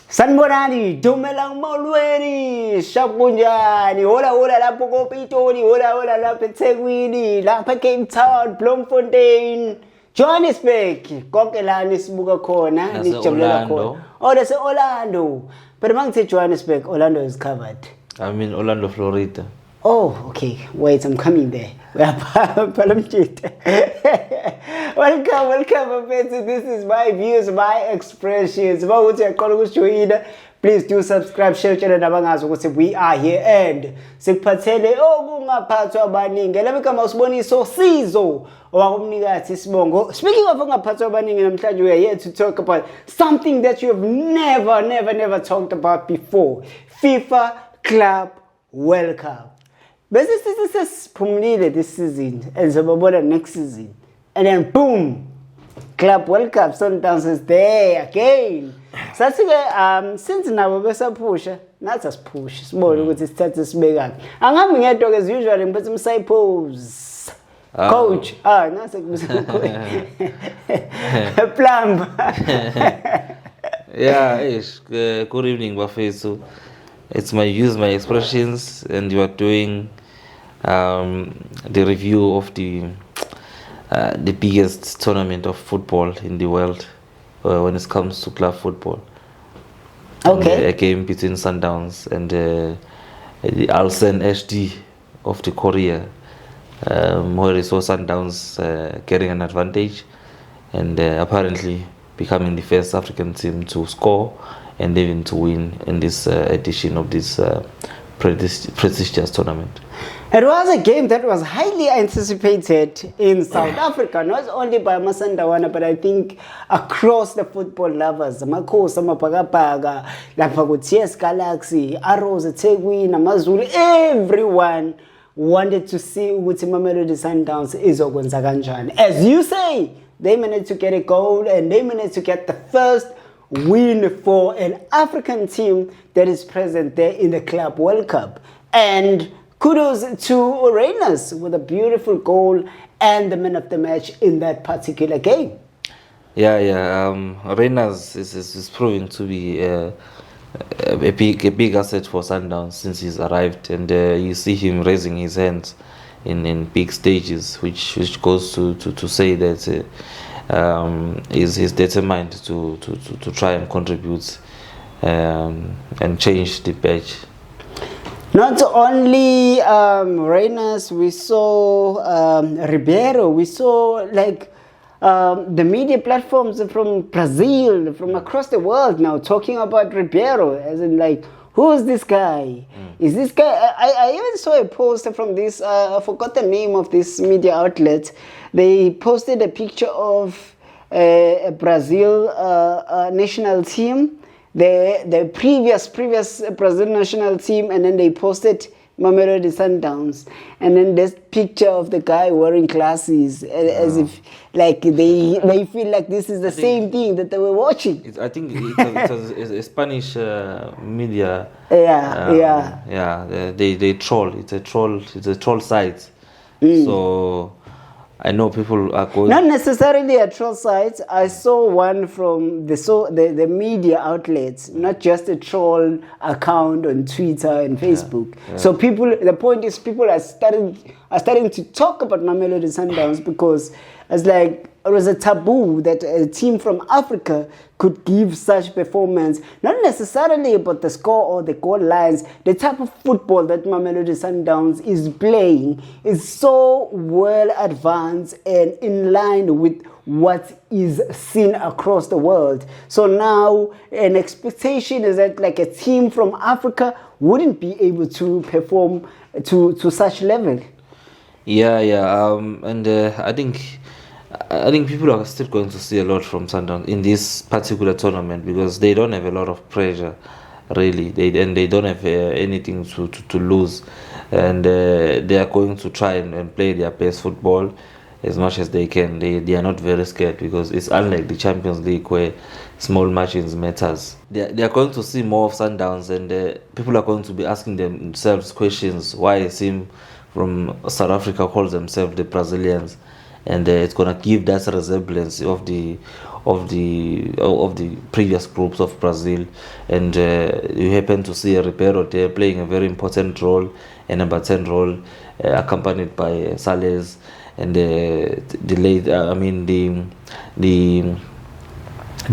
Sanibonani, dumelang molweni, shakunjani, hola lapho koPitoli, hola lapho eThekwini, lapha eCape Town, Bloemfontein, Johannesburg, konke la nisibuka khona, nijabulela khona. Oh, that's Orlando. But mangithe Johannesburg, Orlando is covered. I mean Orlando, Florida. Oh, okay. Wait, I'm coming there. Welcome, Mfethu. This is my views, my expressions. Please do subscribe, share channel nabangazi ukuthi we are here and sikuphathele okungaphathwa abaningi. Lemikama usiboniso sizo owakumnikazi sibongo. Speaking of okungaphathwa abaningi namhlanje we are here to talk about something that you have never talked about before. FIFA Club World Cup. Bese sesiphumulile this season and sobabona next season. And then boom, Club World Cup Sundowns is there again. Sathi-ke since nabo besaphusha, nathi asiphushe sibone ukuthi sithathe sibekaphi. Angihambi ngedwa as usual ngiphethe umsayipose. Coach, nase kubuza plumber. Yeah, good evening bafethu. It's my views, my expressions, and you are doing the review of the biggest tournament of football in the world when it comes to club football. Okay. A game between Sundowns and the Ulsan HD of the Korea, where we saw Sundowns getting an advantage and apparently becoming the first African team to score and even to win in this edition of this prestigious tournament. It was a game that was highly anticipated in South Africa, not only by Masandawana, but I think across the football lovers. Makhosi amabhakabhaka, lapha ku-TS Galaxy, Arrows, eThekwini, amaZulu, everyone wanted to see ukuthi Mamelodi Sundowns izokwenza kanjani. As you say, they managed to get a goal and they managed to get the first win for an African team that is present there in the Club World Cup. And kudos to Reyners with a beautiful goal and the man of the match in that particular game. Yeah. Reyners is proving to be a big asset for Sundowns since he's arrived, and you see him raising his hands in big stages, which goes to say that he's determined to try and contribute and change the patch. Not only Reyners, we saw Ribeiro, we saw like the media platforms from Brazil, from across the world now talking about Ribeiro, as in like, who's this guy? Is this guy? I even saw a post from this, I forgot the name of this media outlet. They posted a picture of a Brazil national team, the previous Brazil national team, and then they posted Mamelodi Sundowns, and then this picture of the guy wearing glasses, as if like they feel like this is the same thing that they were watching. I think it was a Spanish media. Yeah. They troll. It's a troll site. So I know people are going. Not necessarily a troll site. I saw one from the media outlets, not just a troll account on Twitter and Facebook. Yeah. So the point is, people are starting to talk about Mamelodi Sundowns because it's like it was a taboo that a team from Africa could give such performance, not necessarily about the score or the goal lines. The type of football that Mamelodi Sundowns is playing is so well advanced and in line with what is seen across the world. So now an expectation is that like a team from Africa wouldn't be able to perform to such level. And I think people are still going to see a lot from Sundowns in this particular tournament because they don't have a lot of pressure, really. They don't have anything to lose, and they are going to try and play their best football as much as they can. They are not very scared because it's unlike the Champions League where small margins matters. They are going to see more of Sundowns, and people are going to be asking themselves questions why a team from South Africa calls themselves the Brazilians. And it's gonna give that resemblance of the of the previous groups of Brazil, and you happen to see Ribeiro there playing a very important role, a number 10 role, accompanied by Sales, and the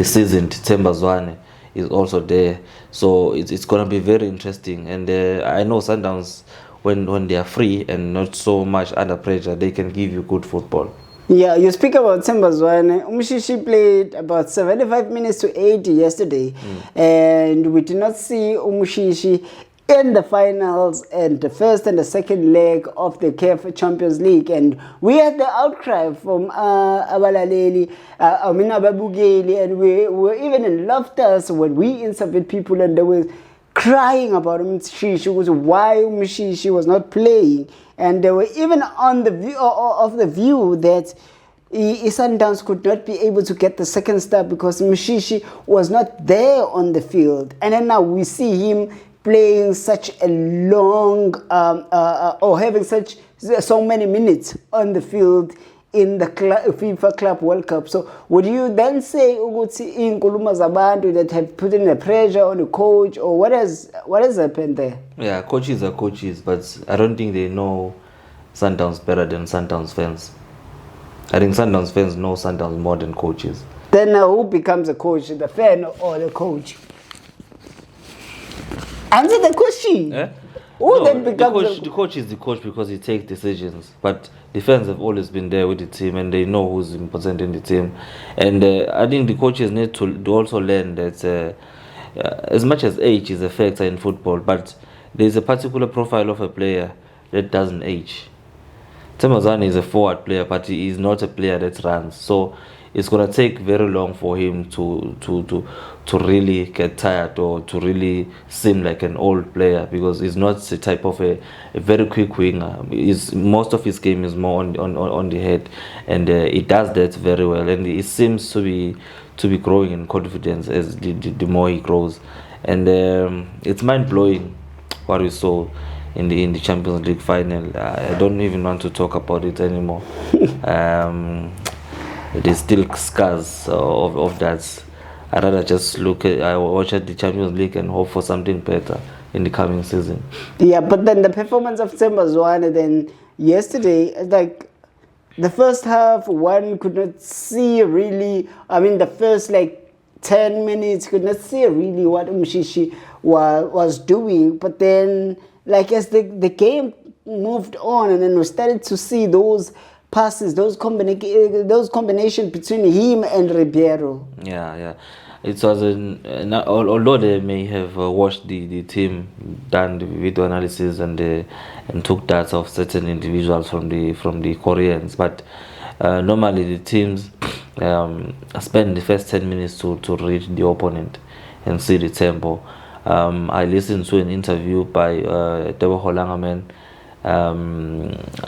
seasoned Themba Zwane is also there. So it's gonna be very interesting, and I know Sundowns, when they are free and not so much under pressure, they can give you good football. Yeah, you speak about Themba Zwane. Umshishi played about 75 minutes to 80 yesterday, and we did not see Umshishi in the finals and the first and the second leg of the CAF Champions League. And we had the outcry from Abalaleli, Ababugeli, and we were even in laughter when we interviewed people, and they were crying about Umshishi, why Umshishi was not playing. And they were even on the view of the view that Sundowns could not be able to get the second star because Umshishi was not there on the field. And then now we see him playing such a long or having so many minutes on the field in the FIFA Club World Cup. So would you then say ukuthi inkulumo zabantu that have put in the pressure on the coach, or what has happened there? Yeah, coaches are coaches, but I don't think they know Sundowns better than Sundowns fans. I think Sundowns fans know Sundowns more than coaches. Then who becomes a coach, the fan or the coach? Answer the question. Who then becomes the coach is the coach because he takes decisions. But the fans have always been there with the team, and they know who's important in the team. And I think the coaches need to also learn that as much as age is a factor in football, but there's a particular profile of a player that doesn't age. Themba Zwane is a forward player, but he is not a player that runs. So it's going to take very long for him to really get tired or to really seem like an old player, because he's not the type of a very quick winger. Most of his game is more on the head, and he does that very well, and he seems to be growing in confidence as the more he grows. And it's mind-blowing what we saw in the Champions League final. I don't even want to talk about it anymore. There's still scars of that. I'd rather just watch at the Champions League and hope for something better in the coming season. Yeah, but then the performance of Themba Zwane then yesterday, like the first half, one could not see really. I mean, the first 10 minutes could not see really what Umshishi was doing. But then, as the game moved on, and then we started to see those passes, those combinations between him and Ribeiro. Yeah. It was although they may have watched the team, done the video analysis, and took data of certain individuals from the Koreans, but normally the teams spend the first 10 minutes to read the opponent and see the tempo. I listened to an interview by Debo Holangaman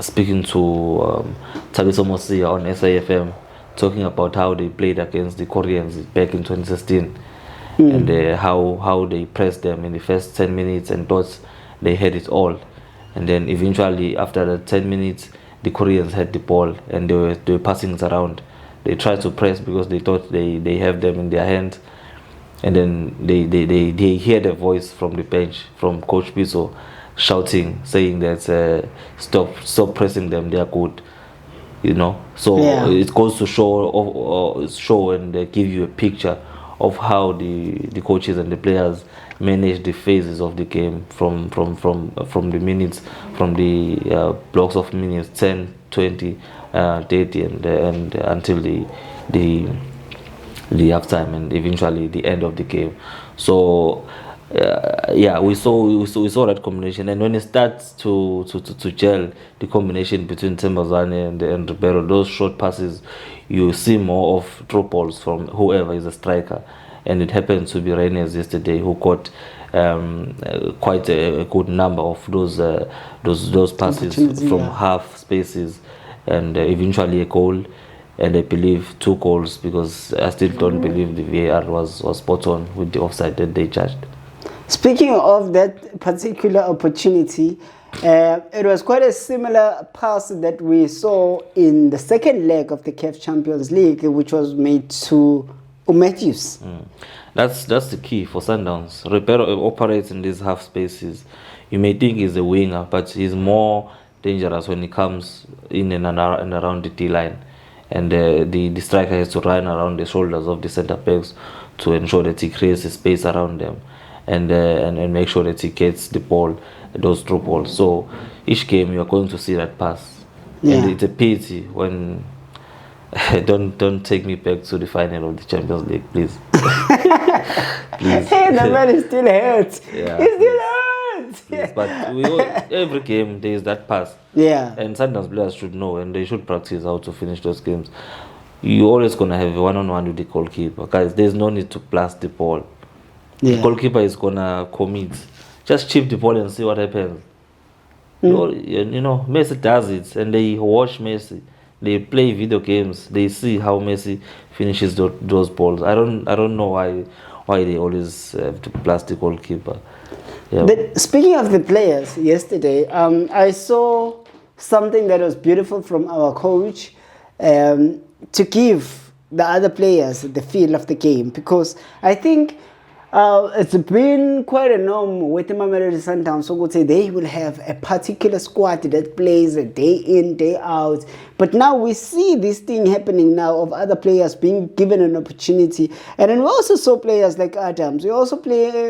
speaking to Tabiso Mosia on SAFM, talking about how they played against the Koreans back in 2016, and how they pressed them in the first 10 minutes and thought they had it all. And then eventually, after the 10 minutes, the Koreans had the ball and they were passing it around. They tried to press because they thought they have them in their hands. And then they heard a voice from the bench, from Coach Piso, shouting, saying that stop pressing them, they are good. So it goes to show and give you a picture of how the coaches and the players manage the phases of the game from the minutes, from the blocks of minutes 10, 20, 30, and until the halftime and eventually the end of the game. So we saw that combination, and when it starts to gel, the combination between Themba Zwane and Ribeiro, those short passes, you see more of through balls from whoever is a striker, and it happened to be Reynes yesterday who got quite a good number of those passes from half spaces, and eventually a goal, and I believe 2 goals, because I still don't believe the VAR was spot on with the offside that they judged. Speaking of that particular opportunity, it was quite a similar pass that we saw in the second leg of the CAF Champions League, which was made to Matthews. That's the key for Sundowns. Ribeiro operates in these half spaces. You may think he's a winger, but he's more dangerous when he comes in and around the D line, and the striker has to run around the shoulders of the centre backs to ensure that he creates a space around them, and make sure that he gets the ball, those through balls. So each game you are going to see that pass, and it's a pity when. Don't take me back to the final of the Champions League, please. Please. Hey, the man is still hurt. Yeah, He still hurt. Yes, but every game there is that pass. Yeah. And Sundowns players should know, and they should practice how to finish those games. You're always gonna have a one-on-one with the goalkeeper, guys. There's no need to blast the ball. The goalkeeper is gonna commit. Just chip the ball and see what happens. You know, Messi does it, and they watch Messi. They play video games. They see how Messi finishes those balls. I don't know why they always have to blast the goalkeeper. Yeah. But speaking of the players, yesterday I saw something that was beautiful from our coach to give the other players the feel of the game, because I think it's been quite a norm with the Mamelodi Sundowns. So would say they will have a particular squad that plays day in, day out. But now we see this thing happening now of other players being given an opportunity. And then we also saw players like Adams. We also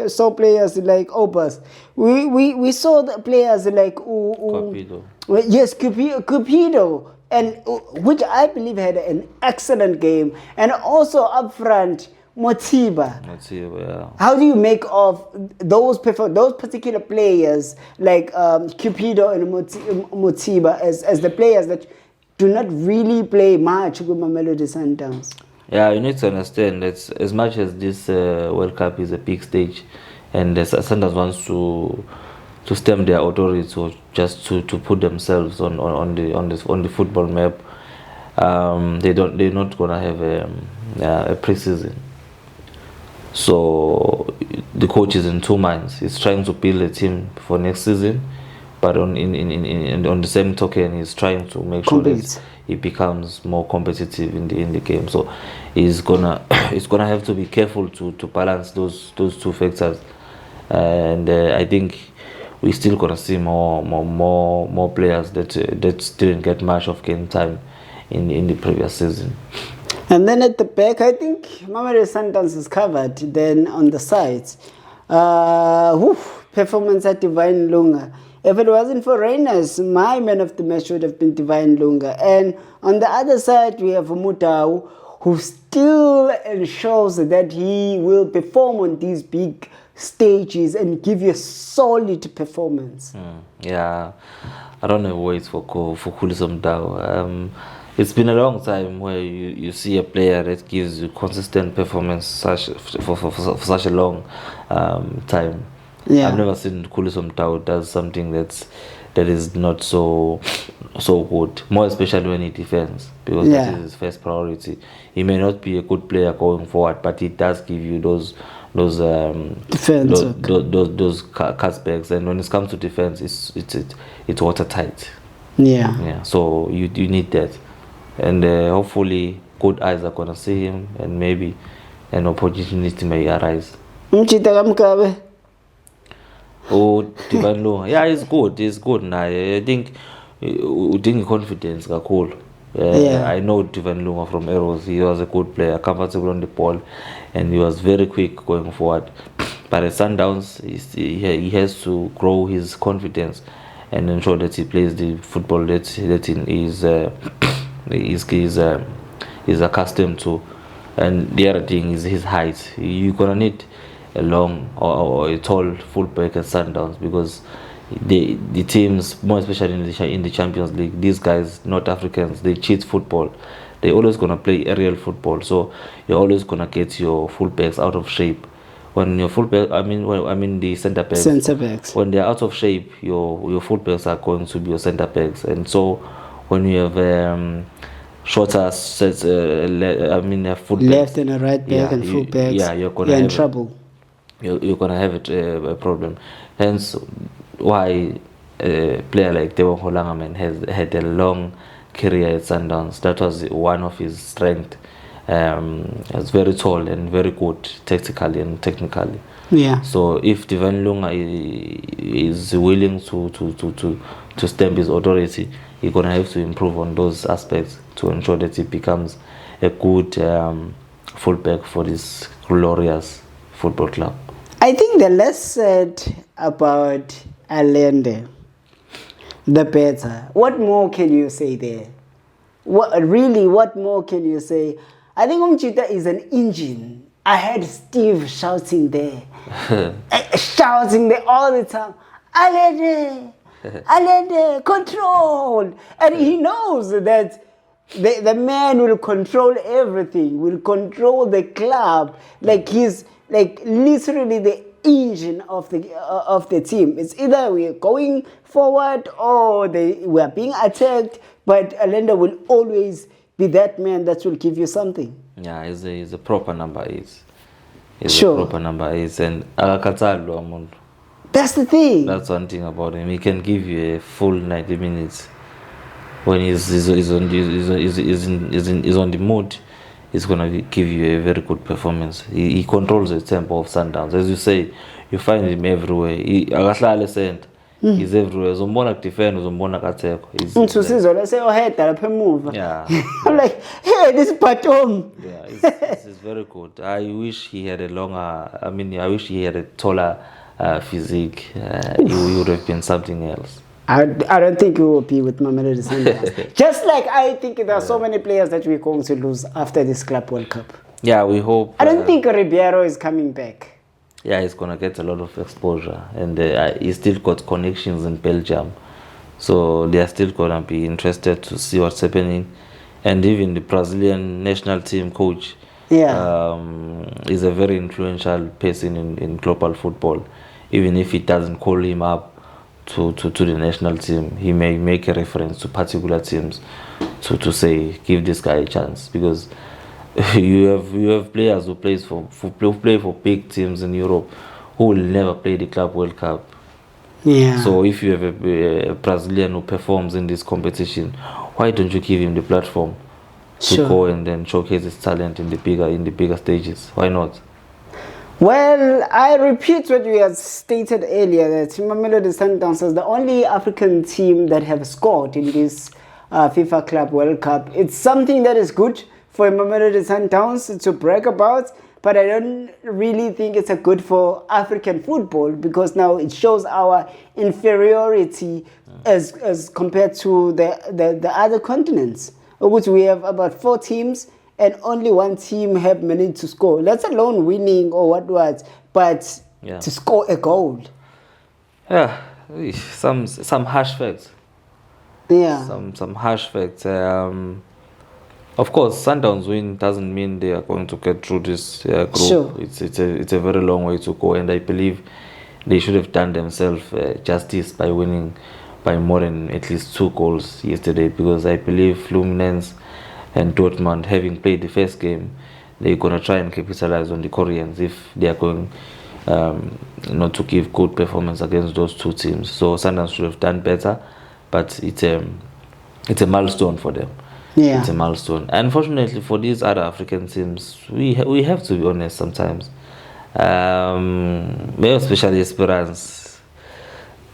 saw players like Obas. We saw the players like Cupido. Yes, Cupido, and which I believe had an excellent game. And also up front, Motiba. Yeah. How do you make of those particular players like Cupido and Motiba as the players that do not really play much with Mamelodi Sundowns? Yeah, you need to understand that as much as this World Cup is a big stage, and the Sundowns wants to stem their authority, or just to put themselves on the football map, they're not gonna have a pre-season. So the coach is in two minds. He's trying to build a team for next season, but on the same token, he's trying to make sure that he becomes more competitive in the game. So he's gonna have to be careful to balance those two factors, and I think we're still gonna see more players that didn't get much of game time in the previous season. And then at the back, I think Mamelodi Sundowns is covered. Then on the sides, performance at Divine Lunga. If it wasn't for Reyners, my man of the match would have been Divine Lunga. And on the other side, we have Mutau, who still ensures that he will perform on these big stages and give you a solid performance. Yeah, I don't have words for Khuliso Mutau. It's been a long time where you see a player that gives you consistent performance for such a long time. Yeah. I've never seen Khuliso Mutau does something that is not so good, more especially when he defends, because that is his first priority. He may not be a good player going forward, but he does give you those cutbacks, and when it comes to defense, it's watertight. Yeah. So you need that. And hopefully good eyes are going to see him, and maybe an opportunity may arise. Oh, Divine Lunga. Yeah, he's good now. I think confidence kakhulu. I know Divine Lunga from Arrows. He was a good player, comfortable on the ball, and he was very quick going forward. But at Sundowns, he has to grow his confidence and ensure that he plays the football that is accustomed to. And the other thing is his height. You're gonna need a long or a tall fullback at Sundowns, because the teams, more especially in the Champions League, these guys, North Africans, they cheat football. They're always gonna play aerial football, so you're always gonna get your fullbacks out of shape. When your fullback, I mean the centre backs, when they're out of shape, your fullbacks are going to be your centre backs, and so when you have shorter sets, fullbacks, left and a right back and fullbacks, you're in trouble. You're gonna have a problem. Hence, why a player like Teboho Langerman has had a long career at Sundowns. That was one of his strengths, is very tall and very good tactically and technically. Yeah. So if Divine Lunga is willing to stamp his authority, he's gonna have to improve on those aspects to ensure that he becomes a good fullback for this glorious football club. I think the less said about Allende, the better. What more can you say there? What more can you say? I think Umchita is an engine. I heard Steve shouting there. Shouting there all the time. Allende, Allende, control. And he knows that the man will control everything, will control the club. Like he's like literally the engine of the team. It's either we're going forward or we are being attacked, but Allende will always be that man that will give you something. Yeah, he's a proper number 8. He's Sure. a proper number 8, and akakathalwa umuntu. That's the thing. That's one thing about him. He can give you a full 90 minutes. When he's on the mood, he's gonna give you a very good performance. He controls the tempo of Sundowns. As you say, you find him everywhere. Akahlale center. He's everywhere. Uzombona defend, uzombona katheko. Yeah. I'm like, hey, this Batom. Yeah, he's very good. I wish he had I wish he had a taller physique. He would have been something else. I don't think we will be with Mamelodi Sundowns. Just like I think there are so many players that we're going to lose after this Club World Cup. Yeah, we hope. I don't think Ribeiro is coming back. Yeah, he's gonna get a lot of exposure, and he's still got connections in Belgium, so they are still gonna be interested to see what's happening. And even the Brazilian national team coach, is a very influential person in global football. Even if he doesn't call him up to the national team, he may make a reference to particular teams to say give this guy a chance, because you have players who play for big teams in Europe who will never play the Club World Cup. Yeah. So if you have a Brazilian who performs in this competition, why don't you give him the platform to go and then showcase his talent in the bigger stages? Why not? Well, I repeat what we had stated earlier, that Mamelodi Sundowns is the only African team that have scored in this FIFA Club World Cup. It's something that is good for Mamelodi Sundowns to brag about, but I don't really think it's a good for African football, because now it shows our inferiority as compared to the other continents, which we have about 4 teams and only 1 team have managed to score. Let alone winning or what, but to score a goal. Yeah, some harsh facts. Yeah. Some harsh facts. Of course, Sundowns win doesn't mean they are going to get through this group. Sure. It's a very long way to go, and I believe they should have done themselves justice by winning by more than at least 2 goals yesterday, because I believe Fluminense and Dortmund, having played the first game, they're going to try and capitalize on the Koreans if they are going to give good performance against those 2 teams. So Sundowns should have done better, but it's a milestone for them. Yeah. It's a milestone. Unfortunately for these other African teams, we have to be honest sometimes. Maybe especially Esperance.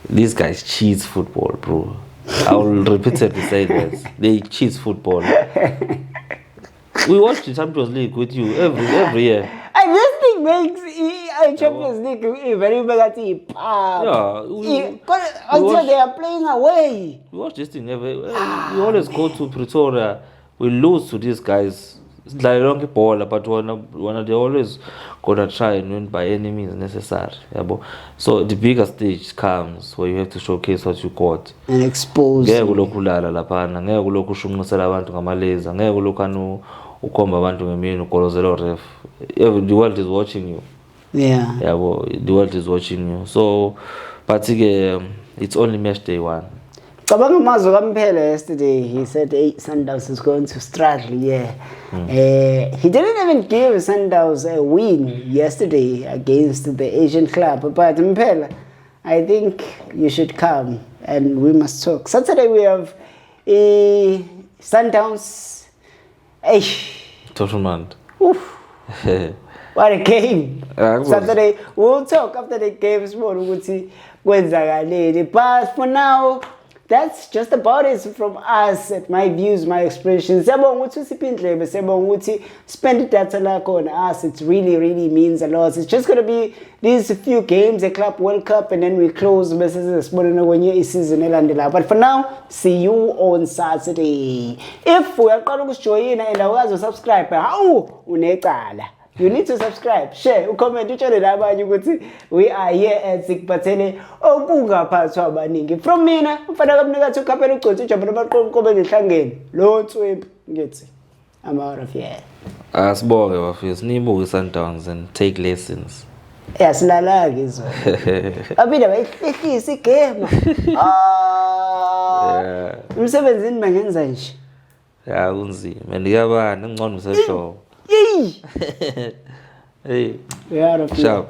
These guys cheat football, bro. I will repeatedly say that. They cheat football. We watch the Champions League with you every year. And this thing makes Champions League very negative. Until they are playing away. We watch this thing we always go to Pretoria. We lose to these guys. It's like a long ball, but when they always gonna try and win by any means necessary. So the bigger stage comes where you have to showcase what you got and expose. Ngeke ulokulala laphana, ngeke ulokushunqisela abantu ngamaleza, ngeke ulokanu ukhomba abantu ngemini ukolozela ref. The world is watching you. Yeah. The world is watching you. So but it's only match day 1. Cabanga Mazo Kampela yesterday, he said Sundowns is going to struggle, he didn't even give Sundowns a win yesterday against the Asian club. But Mpela, I think you should come and we must talk. Saturday we have Sundowns. Torchmont. Oof. What a game. Saturday, we'll talk after the games more ukuthi kwenzakaleni. But for now, that's just about it from us at My Views, My Expressions. Siyabonga ukuthi usiphe indlebe, siyabonga ukuthi spend data lakho on us. It really means a lot. It's just going to be these few games, the Club World Cup, and then we close bese sibonana kwenye isizini elandelayo. But for now, see you on Saturday. If uyaqala ukujoyina and awukazi subscribe, hawu unecala. You need to subscribe, share, ucomment, utshele nabanye ukuthi we are here at Sikuphathele okungaphathwa abaningi. From mina, umfana kamnikathi ukhaphela ugcotha ujabula abaqoqobe ngehlangene. Lo Ntswempu ngithi I'm out of here. Asibonge bafethu, nibuke Sundowns and take lessons. Yasilala-ke izolo. Abinde bayihlisa igame. Umsebenzini mangenza nje. Ya kunzima. Ndiyabana ngcono ngisehlobo. Hey. We are out of here.